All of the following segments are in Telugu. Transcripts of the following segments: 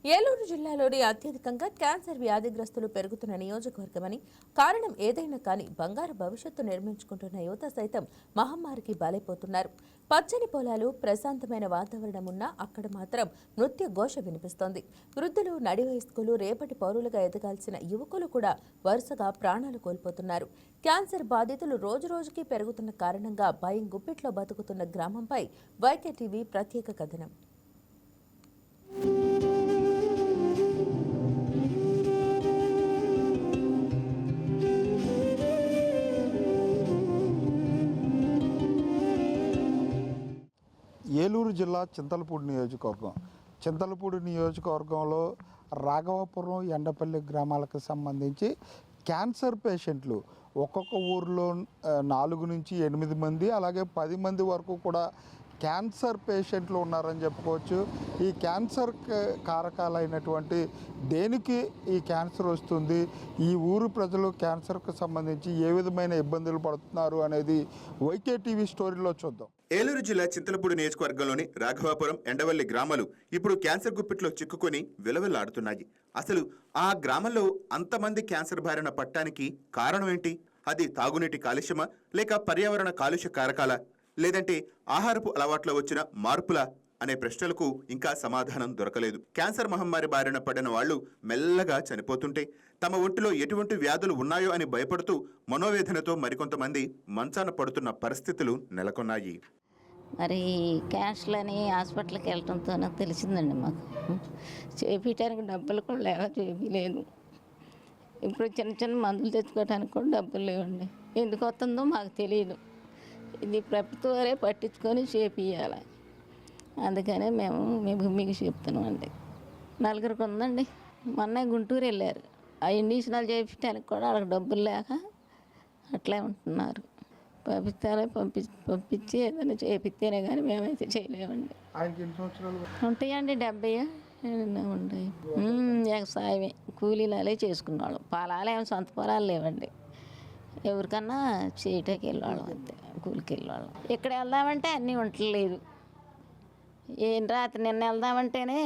ఏలూరు జిల్లాలోని అత్యధికంగా క్యాన్సర్ వ్యాధిగ్రస్తులు పెరుగుతున్న నియోజకవర్గమని, కారణం ఏదైనా కానీ బంగారు భవిష్యత్తు నిర్మించుకుంటున్న యువత సైతం మహమ్మారికి బలైపోతున్నారు. పచ్చని పొలాలు, ప్రశాంతమైన వాతావరణం ఉన్నా అక్కడ మాత్రం నృత్య ఘోష వినిపిస్తోంది. వృద్ధులు, నడివయస్కులు, రేపటి పౌరులుగా ఎదగాల్సిన యువకులు కూడా వరుసగా ప్రాణాలు కోల్పోతున్నారు. క్యాన్సర్ బాధితులు రోజురోజుకి పెరుగుతున్న కారణంగా భయం గుప్పిట్లో బతుకుతున్న గ్రామంపై వైకే టీవీ ప్రత్యేక కథనం. ఏలూరు జిల్లా చింతలపూడి నియోజకవర్గంలో రాఘవాపురం, ఎండపల్లి గ్రామాలకు సంబంధించి క్యాన్సర్ పేషెంట్లు ఒక్కొక్క ఊరిలో 4 నుంచి 8 మంది, అలాగే 10 మంది వరకు కూడా క్యాన్సర్ పేషెంట్లు ఉన్నారని చెప్పుకోవచ్చు. ఈ క్యాన్సర్ కారకాలైనటువంటి దేనికి ఈ క్యాన్సర్ వస్తుంది, ఈ ఊరు ప్రజలు క్యాన్సర్కు సంబంధించి ఏ విధమైన ఇబ్బందులు పడుతున్నారు అనేది వైకే టీవీ స్టోరీలో చూద్దాం. ఏలూరు జిల్లా చింతలపూడి నియోజకవర్గంలోని రాఘవాపురం, ఎండవల్లి గ్రామాలు ఇప్పుడు క్యాన్సర్ గుప్పిట్లో చిక్కుకొని విలవిల్లాడుతున్నాయి. అసలు ఆ గ్రామంలో అంతమంది క్యాన్సర్ బారిన పట్టానికి కారణం ఏంటి? అది తాగునీటి కాలుష్యమా, లేక పర్యావరణ కాలుష్య కారకాల, లేదంటే ఆహారపు అలవాట్లో వచ్చిన మార్పులా అనే ప్రశ్నలకు ఇంకా సమాధానం దొరకలేదు. క్యాన్సర్ మహమ్మారి బారిన పడిన వాళ్లు మెల్లగా చనిపోతుంటే తమ ఒంటిలో ఎటువంటి వ్యాధులు ఉన్నాయో అని భయపడుతూ మనోవేదనతో మరికొంతమంది మంచాన పడుతున్న పరిస్థితులు నెలకొన్నాయి. మరి క్యాన్సర్ అని హాస్పిటల్కి వెళ్ళడంతో నాకు తెలిసిందండి. మాకు చేపించడానికి డబ్బులు కూడా చేపించలేదు. ఇప్పుడు చిన్న చిన్న మందులు తెచ్చుకోవడానికి కూడా డబ్బులు లేవండి. ఎందుకు వస్తుందో మాకు తెలియదు. ఇది ప్రభుత్వాలే పట్టించుకొని చేపియాలి. అందుకనే మేము మీకు చెప్తున్నాం అండి. 4 ఉందండి. మొన్న గుంటూరు వెళ్ళారు. ఆ ఇండిషనల్ చేయించడానికి కూడా వాళ్ళకి డబ్బులు లేక అట్లే ఉంటున్నారు. పంపించి ఏదైనా చేపిస్తేనే కానీ మేమైతే చేయలేమండి. ఉంటాయండి 70 ఉంటాయి. వ్యవసాయమే, కూలీలాలే చేసుకునేవాళ్ళం. పొలాలు ఏమి సొంత పొలాలు లేవండి. ఎవరికన్నా చేయటానికి వెళ్ళేవాళ్ళం అంతే, కూలికి వెళ్ళేవాళ్ళం. ఇక్కడ వెళ్దామంటే అన్నీ ఉండలేదు. ఏం రాత్రి నిన్న వెళ్దామంటేనే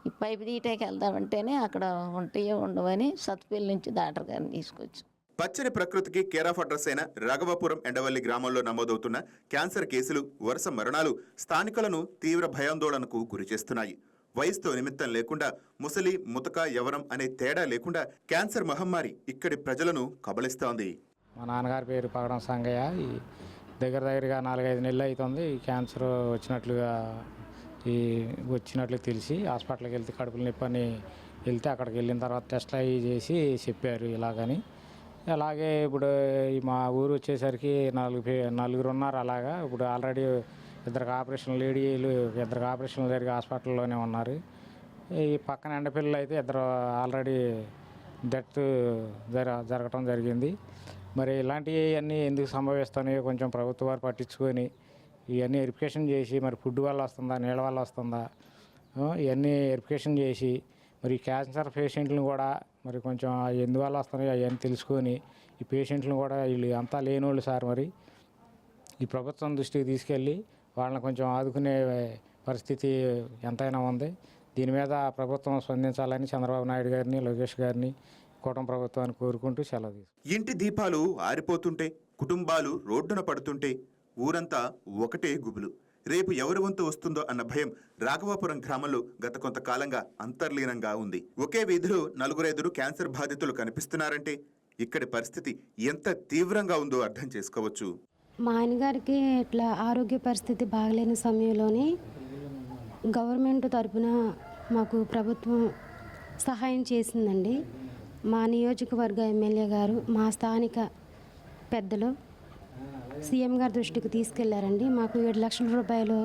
ఈ పైపు తీయటానికి వెళ్దామంటేనే అక్కడ ఉంటాయో ఉండవని సత్తుపల్లి నుంచి డాక్టర్ గారిని తీసుకొచ్చు. పచ్చని ప్రకృతికి కేర్ ఆఫ్ అడ్రస్ అయిన రాఘవాపురం, ఎండవల్లి గ్రామంలో నమోదవుతున్న క్యాన్సర్ కేసులు, వరుస మరణాలు స్థానికులను తీవ్ర భయాందోళనకు గురిచేస్తున్నాయి. వయసుతో నిమిత్తం లేకుండా ముసలి, ముతక, యవనం అనే తేడా లేకుండా క్యాన్సర్ మహమ్మారి ఇక్కడి ప్రజలను కబళిస్తోంది. మా నాన్నగారి పేరు పగడం సంగయ్య. ఈ దగ్గరగా 4-5 నెలలు అవుతుంది ఈ క్యాన్సర్ వచ్చినట్లు తెలిసి హాస్పిటల్కి వెళ్తే కడుపులు నొప్పి అని వెళ్తే అక్కడికి వెళ్ళిన తర్వాత టెస్ట్లు అవి చేసి చెప్పారు ఇలాగని. అలాగే ఇప్పుడు మా ఊరు వచ్చేసరికి 4 ఉన్నారు. అలాగా ఇప్పుడు ఆల్రెడీ 2 ఆపరేషన్లు, లేడీలు 2 ఆపరేషన్లు జరిగే హాస్పిటల్లోనే ఉన్నారు. ఈ పక్కన ఎండపిల్లలు అయితే 2 ఆల్రెడీ డెత్ జరగటం జరిగింది. మరి ఇలాంటివన్నీ ఎందుకు సంభవిస్తున్నాయో కొంచెం ప్రభుత్వ వారు పట్టించుకొని ఇవన్నీ వెరిఫికేషన్ చేసి, మరి ఫుడ్ వల్ల వస్తుందా, నీళ్ళ వల్ల వస్తుందా, ఇవన్నీ వెరిఫికేషన్ చేసి మరి క్యాన్సర్ పేషెంట్లను కూడా మరి కొంచెం ఎందువల్ల వస్తున్నాయో అవన్నీ తెలుసుకొని ఈ పేషెంట్లను కూడా వీళ్ళు అంతా లేనోళ్ళు సార్, మరి ఈ ప్రభుత్వం దృష్టికి తీసుకెళ్ళి వాళ్ళని కొంచెం ఆదుకునే పరిస్థితి ఎంతైనా ఉంది. దీని మీద ప్రభుత్వం స్పందించాలని చంద్రబాబు నాయుడు గారిని, లోకేష్ గారిని, కూటమి ప్రభుత్వాన్ని కోరుకుంటూ సెలవు తీసుకుంటాం. ఇంటి దీపాలు ఆరిపోతుంటే, కుటుంబాలు రోడ్డున పడుతుంటే ఊరంతా ఒకటే గుబులు. రేపు ఎవరి వంతు వస్తుందో అన్న భయం రాఘవాపురం గ్రామంలో గత కొంతకాలంగా అంతర్లీనంగా ఉంది. ఒకే వీధిలో 4-5 క్యాన్సర్ బాధితులు కనిపిస్తున్నారంటే ఇక్కడి పరిస్థితి ఎంత తీవ్రంగా ఉందో అర్థం చేసుకోవచ్చు. మా ఆయనగారికి ఇట్లా ఆరోగ్య పరిస్థితి బాగలేని సమయంలోనే గవర్నమెంట్ తరఫున మాకు ప్రభుత్వం సహాయం చేసిందండి. మా నియోజకవర్గ ఎమ్మెల్యే గారు, మా స్థానిక పెద్దలు సీఎం గారి దృష్టికి తీసుకెళ్లారండి. మాకు 7 లక్షల రూపాయలు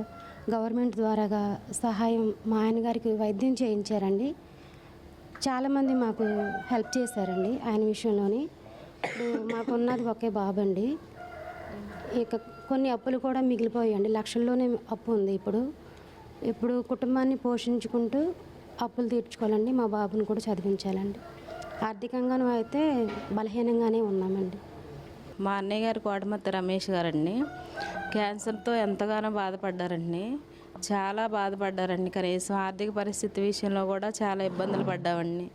గవర్నమెంట్ ద్వారాగా సహాయం మా ఆయనగారికి వైద్యం చేయించారండి. చాలామంది మాకు హెల్ప్ చేశారండి ఆయన విషయంలోని. ఇప్పుడు మాకున్నది ఒకే బాబండి. ఇక కొన్ని అప్పులు కూడా మిగిలిపోయాయండి. లక్షల్లోనే అప్పు ఉంది. ఇప్పుడు కుటుంబాన్ని పోషించుకుంటూ అప్పులు తీర్చుకోవాలండి. మా బాబుని కూడా చదివించాలండి. ఆర్థికంగానూ అయితే బలహీనంగానే ఉన్నామండి. మా అన్నయ్య గారు కోటమత్త రమేష్ గారండి క్యాన్సర్తో ఎంతగానో బాధపడ్డారండి. చాలా బాధపడ్డారండి. కనీసం ఆర్థిక పరిస్థితి విషయంలో కూడా చాలా ఇబ్బందులు పడ్డామండి.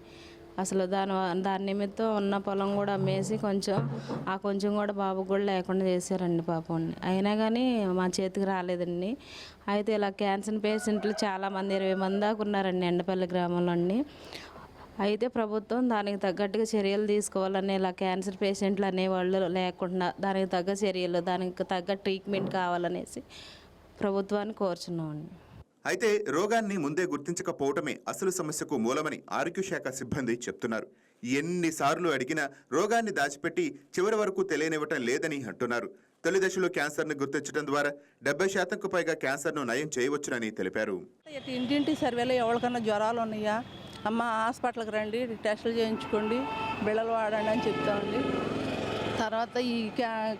అసలు దాని నిమిత్తం ఉన్న పొలం కూడా అమ్మేసి కొంచెం కూడా బాబుకు కూడా లేకుండా చేశారండి పాపం. అయినా కానీ మా చేతికి రాలేదండి. అయితే ఇలా క్యాన్సర్ పేషెంట్లు చాలామంది 20 మంది దాకా ఉన్నారండి ఎండపల్లి గ్రామంలో అండి. అయితే ప్రభుత్వం దానికి తగ్గట్టుగా చర్యలు తీసుకోవాలని, ఇలా క్యాన్సర్ పేషెంట్లు అనేవాళ్ళు లేకుండా దానికి తగ్గ చర్యలు, దానికి తగ్గ ట్రీట్మెంట్ కావాలనేసి ప్రభుత్వాన్ని కోరుచున్నామండి. అయితే రోగాన్ని ముందే గుర్తించకపోవటమే అసలు సమస్యకు మూలమని ఆరోగ్య శాఖ సిబ్బంది చెప్తున్నారు. ఎన్నిసార్లు అడిగినా రోగాన్ని దాచిపెట్టి చివరి వరకు తెలియనివ్వటం లేదని అంటున్నారు. తొలి దశలో క్యాన్సర్ను గుర్తించడం ద్వారా 70% పైగా క్యాన్సర్ను నయం చేయవచ్చునని తెలిపారు. ఇంటింటి సర్వేలో ఎవరికన్నా జ్వరాలు ఉన్నాయా, అమ్మ హాస్పిటల్కి రండి, టెస్టులు చేయించుకోండి, బిళ్ళలు వాడండి అని చెప్తామండి. తర్వాత ఈ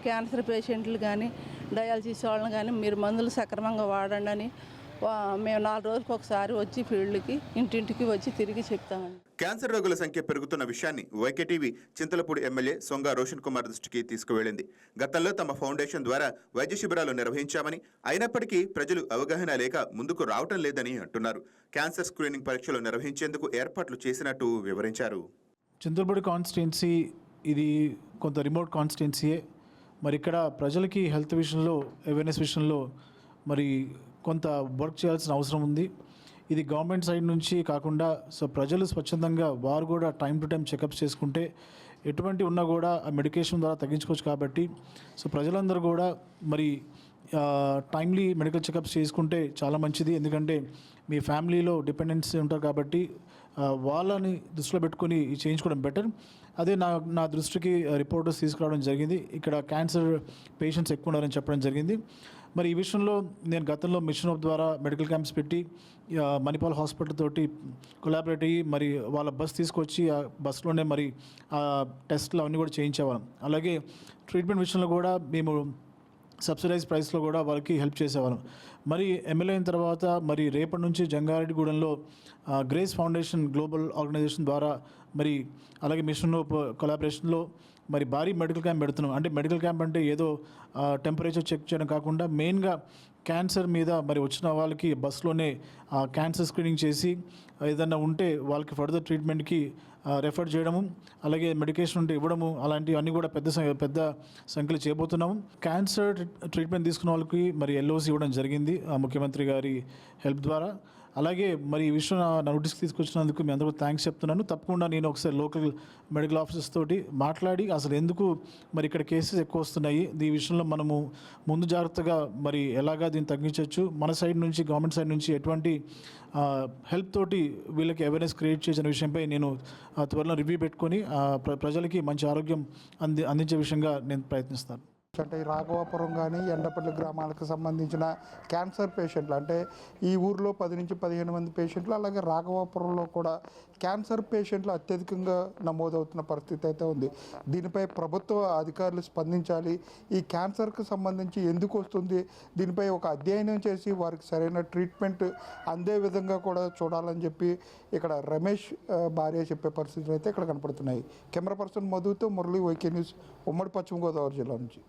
క్యాన్సర్ పేషెంట్లు కానీ డయాలసిస్ వాళ్ళని కానీ మీరు మందులు సక్రమంగా వాడండి అని మేము 4 రోజులకు ఒకసారి వచ్చి ఫీల్డ్కి ఇంటింటికి వచ్చి తిరిగి చెప్తామండి. క్యాన్సర్ రోగుల సంఖ్య పెరుగుతున్న విషయాన్ని వైకేటీవీ చింతలపూడి ఎమ్మెల్యే సొంగ రోషన్ కుమార్ దృష్టికి తీసుకువెళ్లింది. గతంలో తమ ఫౌండేషన్ ద్వారా వైద్య శిబిరాలు నిర్వహించామని, అయినప్పటికీ ప్రజలు అవగాహన లేక ముందుకు రావటం లేదని అంటున్నారు. క్యాన్సర్ స్క్రీనింగ్ పరీక్షలు నిర్వహించేందుకు ఏర్పాట్లు చేసినట్టు వివరించారు. చింతలపూడి కాన్స్టిట్యున్సీ ఇది కొంత రిమోట్ కాన్స్టిట్యున్సీయే. మరి ఇక్కడ ప్రజలకి హెల్త్ విషయంలో, అవేర్నెస్ విషయంలో మరి కొంత వర్క్ చేయాల్సిన అవసరం ఉంది. ఇది గవర్నమెంట్ సైడ్ నుంచి కాకుండా ప్రజలు స్వచ్ఛందంగా వారు కూడా టైం టు టైం చెకప్స్ చేసుకుంటే ఎటువంటి ఉన్నా కూడా ఆ మెడికేషన్ ద్వారా తగ్గించుకోవచ్చు. కాబట్టి ప్రజలందరూ కూడా మరి టైమ్లీ మెడికల్ చెకప్స్ చేసుకుంటే చాలా మంచిది. ఎందుకంటే మీ ఫ్యామిలీలో డిపెండెన్స్ ఉంటారు కాబట్టి వాళ్ళని దృష్టిలో పెట్టుకొని చేయించుకోవడం బెటర్. అదే నా దృష్టికి రిపోర్టర్స్ తీసుకురావడం జరిగింది. ఇక్కడ క్యాన్సర్ పేషెంట్స్ ఎక్కువ ఉన్నారని చెప్పడం జరిగింది. మరి ఈ విషయంలో నేను గతంలో మిషన్ ఆఫ్ ద్వారా మెడికల్ క్యాంప్స్ పెట్టి మణిపాల్ హాస్పిటల్ తోటి కొలాబరేట్ అయ్యి మరి వాళ్ళ బస్ తీసుకొచ్చి ఆ బస్సులోనే మరి టెస్ట్లు అవన్నీ కూడా చేయించేవాళ్ళం. అలాగే ట్రీట్మెంట్ విషయంలో కూడా మేము సబ్సిడైజ్ ప్రైస్లో కూడా వాళ్ళకి హెల్ప్ చేసేవాళ్ళం. మరి ఎమ్మెల్యే అయిన తర్వాత మరి రేపటి నుంచి జంగారెడ్డిగూడెంలో గ్రేస్ ఫౌండేషన్ గ్లోబల్ ఆర్గనైజేషన్ ద్వారా మరి అలాగే మిషన్ కొలాబరేషన్లో మరి భారీ మెడికల్ క్యాంప్ పెడుతున్నాం. అంటే మెడికల్ క్యాంప్ అంటే ఏదో టెంపరేచర్ చెక్ చేయడం కాకుండా మెయిన్గా క్యాన్సర్ మీద మరి వచ్చిన వాళ్ళకి బస్సులోనే క్యాన్సర్ స్క్రీనింగ్ చేసి ఏదన్నా ఉంటే వాళ్ళకి ఫర్దర్ ట్రీట్మెంట్కి రెఫర్ చేయడము, అలాగే మెడికేషన్ ఉంటే ఇవ్వడము, అలాంటివన్నీ కూడా పెద్ద సంఖ్యలో చేయబోతున్నాము. క్యాన్సర్ ట్రీట్మెంట్ తీసుకున్న వాళ్ళకి మరి ఎల్ఓసి ఇవ్వడం జరిగింది ముఖ్యమంత్రి గారి హెల్ప్ ద్వారా. అలాగే మరి ఈ విషయం నా నోటీస్కి తీసుకొచ్చినందుకు మీ అందరూ థ్యాంక్స్ చెప్తున్నాను. తప్పకుండా నేను ఒకసారి లోకల్ మెడికల్ ఆఫీసర్స్ తోటి మాట్లాడి అసలు ఎందుకు మరి ఇక్కడ కేసెస్ ఎక్కువ వస్తున్నాయి, ఈ విషయంలో మనము ముందు జాగ్రత్తగా మరి ఎలాగా దీన్ని తగ్గించవచ్చు, మన సైడ్ నుంచి గవర్నమెంట్ సైడ్ నుంచి ఎటువంటి హెల్ప్ తోటి వీళ్ళకి అవేర్నెస్ క్రియేట్ చేసిన విషయంపై నేను త్వరలో రివ్యూ పెట్టుకొని ప్రజలకి మంచి ఆరోగ్యం అందించే విషయంగా నేను ప్రయత్నిస్తాను. అంటే ఈ రాఘవాపురం కానీ ఎండపల్లి గ్రామాలకు సంబంధించిన క్యాన్సర్ పేషెంట్లు, అంటే ఈ ఊర్లో 10 నుంచి 15 మంది పేషెంట్లు, అలాగే రాఘవాపురంలో కూడా క్యాన్సర్ పేషెంట్లు అత్యధికంగా నమోదవుతున్న పరిస్థితి అయితే ఉంది. దీనిపై ప్రభుత్వ అధికారులు స్పందించాలి. ఈ క్యాన్సర్కి సంబంధించి ఎందుకు వస్తుంది, దీనిపై ఒక అధ్యయనం చేసి వారికి సరైన ట్రీట్మెంట్ అందే విధంగా కూడా చూడాలని చెప్పి ఇక్కడ రమేష్ భార్య చెప్పే పరిస్థితులు అయితే ఇక్కడ కనపడుతున్నాయి. కెమెరా పర్సన్ మధుతో మురళి, వైకే న్యూస్, ఉమ్మడి పశ్చిమ గోదావరి జిల్లా నుంచి.